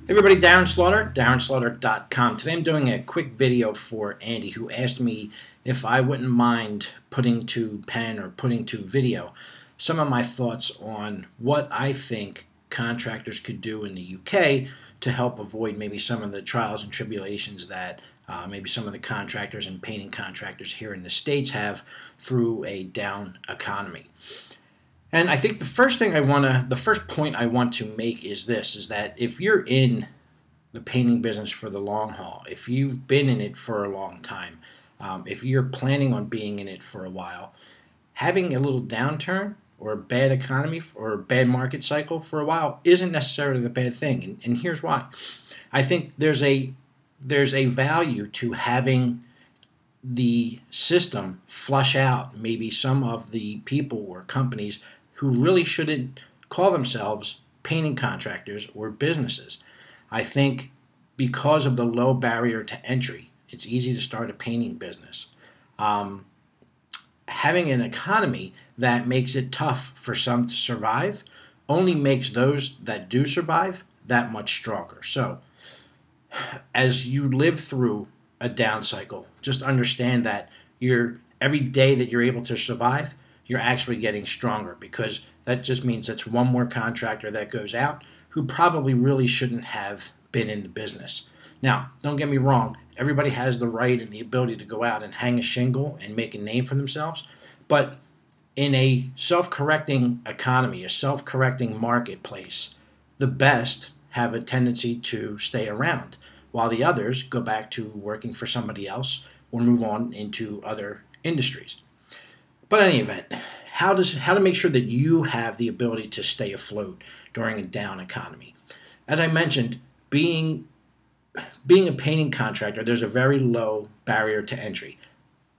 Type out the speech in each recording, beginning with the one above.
Hey everybody, DarrenSlaughter.com. Today I'm doing a quick video for Andy, who asked me if I wouldn't mind putting to pen or putting to video some of my thoughts on what I think contractors could do in the UK to help avoid maybe some of the trials and tribulations that maybe some of the contractors and painting contractors here in the States have through a down economy. And I think the first point I want to make is this, is that if you're in the painting business for the long haul, if you've been in it for a long time, if you're planning on being in it for a while, having a little downturn or a bad economy or a bad market cycle for a while isn't necessarily the bad thing. And here's why. I think there's a value to having the system flush out maybe some of the people or companies who really shouldn't call themselves painting contractors or businesses. I think because of the low barrier to entry, it's easy to start a painting business. Having an economy that makes it tough for some to survive only makes those that do survive that much stronger. So as you live through a down cycle, just understand that every day that you're able to survive, you're actually getting stronger, because that just means that's one more contractor that goes out who probably really shouldn't have been in the business. Now, don't get me wrong, everybody has the right and the ability to go out and hang a shingle and make a name for themselves, but in a self-correcting economy, a self-correcting marketplace, the best have a tendency to stay around, while the others go back to working for somebody else or move on into other industries. But in any event, how to make sure that you have the ability to stay afloat during a down economy. As I mentioned, being a painting contractor, there's a very low barrier to entry.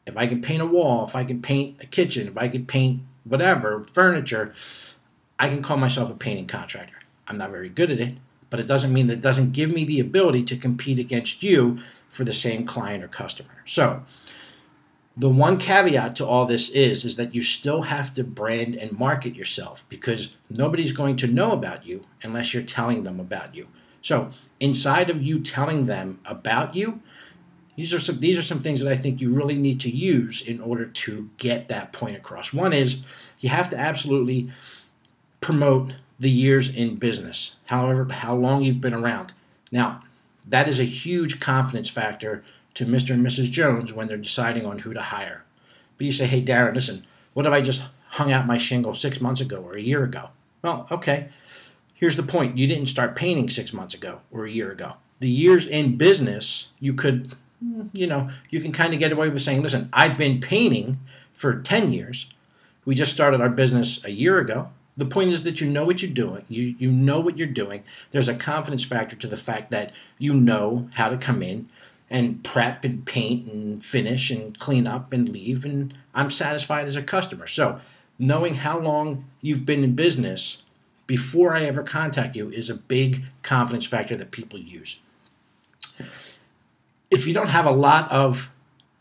If I can paint a wall, if I can paint a kitchen, if I can paint whatever, furniture, I can call myself a painting contractor. I'm not very good at it, but it doesn't mean that it doesn't give me the ability to compete against you for the same client or customer. So the one caveat to all this is that you still have to brand and market yourself, because nobody's going to know about you unless you're telling them about you. So inside of you telling them about you, these are some things that I think you really need to use in order to get that point across. One is you have to absolutely promote the years in business, how long you've been around. Now, that is a huge confidence factor to Mr. and Mrs. Jones when they're deciding on who to hire. But you say, hey, Darren, listen, what if I just hung out my shingle 6 months ago or a year ago? Well, okay, here's the point. You didn't start painting 6 months ago or a year ago. The years in business, you can kind of get away with saying, listen, I've been painting for 10 years. We just started our business a year ago. The point is that you know what you're doing. You know what you're doing. There's a confidence factor to the fact that you know how to come in and prep and paint and finish and clean up and leave, and I'm satisfied as a customer. So knowing how long you've been in business before I ever contact you is a big confidence factor that people use. If you don't have a lot of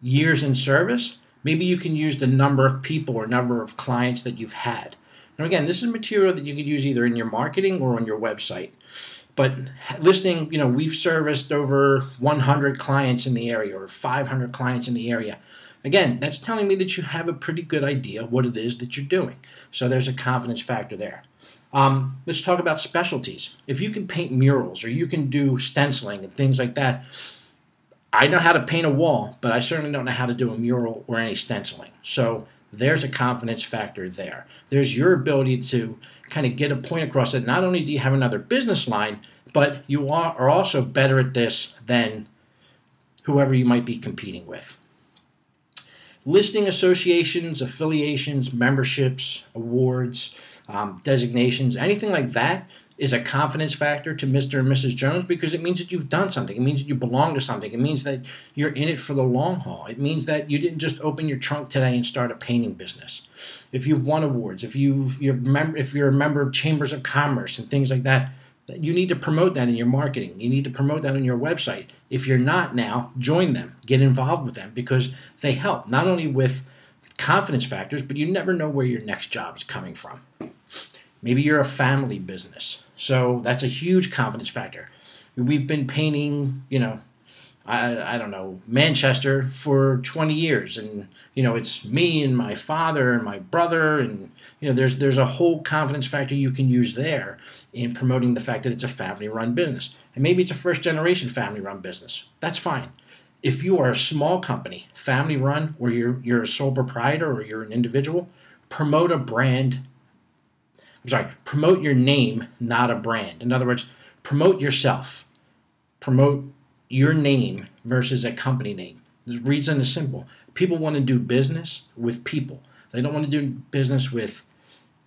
years in service, maybe you can use the number of people or number of clients that you've had. Now again, this is material that you could use either in your marketing or on your website. But listening, we've serviced over 100 clients in the area or 500 clients in the area. Again, that's telling me that you have a pretty good idea what it is that you're doing. So there's a confidence factor there. Let's talk about specialties. If you can paint murals or you can do stenciling and things like that, I know how to paint a wall, but I certainly don't know how to do a mural or any stenciling. So there's a confidence factor there. There's your ability to kind of get a point across that not only do you have another business line, but you are also better at this than whoever you might be competing with. Listing associations, affiliations, memberships, awards, designations, anything like that is a confidence factor to Mr. and Mrs. Jones, because it means that you've done something. It means that you belong to something. It means that you're in it for the long haul. It means that you didn't just open your trunk today and start a painting business. If you've won awards, if you're a member of chambers of commerce and things like that, you need to promote that in your marketing. You need to promote that on your website. If you're not now, join them. Get involved with them, because they help not only with confidence factors, but you never know where your next job is coming from. Maybe you're a family business, so that's a huge confidence factor. we've been painting, I don't know, Manchester for 20 years. And, it's me and my father and my brother. And, there's a whole confidence factor you can use there in promoting the fact that it's a family-run business. And maybe it's a first-generation family-run business. That's fine. If you are a small company, family-run, or you're a sole proprietor or you're an individual, promote a brand. Promote your name, not a brand. In other words, promote yourself. Promote your name versus a company name. The reason is simple. People want to do business with people. They don't want to do business with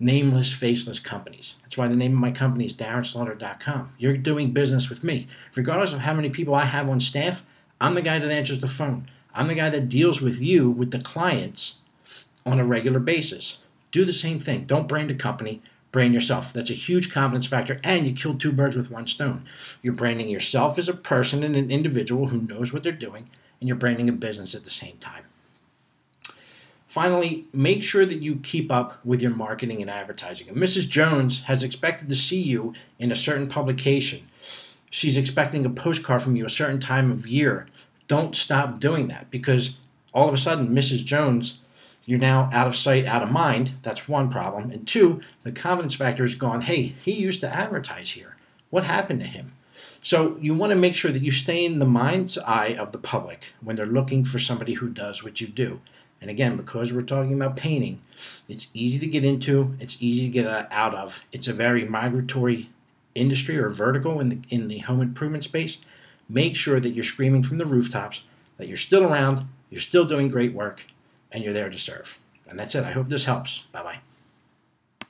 nameless, faceless companies. That's why the name of my company is DarrenSlaughter.com. You're doing business with me. Regardless of how many people I have on staff, I'm the guy that answers the phone. I'm the guy that deals with you, with the clients, on a regular basis. Do the same thing. Don't brand a company. Brand yourself. That's a huge confidence factor, and you kill two birds with one stone. You're branding yourself as a person and an individual who knows what they're doing, and you're branding a business at the same time. Finally, make sure that you keep up with your marketing and advertising. And Mrs. Jones has expected to see you in a certain publication. She's expecting a postcard from you a certain time of year. Don't stop doing that, because all of a sudden, Mrs. Jones, you're now out of sight, out of mind. That's one problem. And two, the confidence factor is gone. Hey, he used to advertise here. What happened to him? So you want to make sure that you stay in the mind's eye of the public when they're looking for somebody who does what you do. And again, because we're talking about painting, it's easy to get into. It's easy to get out of. It's a very migratory industry or vertical in the home improvement space. Make sure that you're screaming from the rooftops that you're still around, you're still doing great work, and you're there to serve. And that's it. I hope this helps. Bye-bye.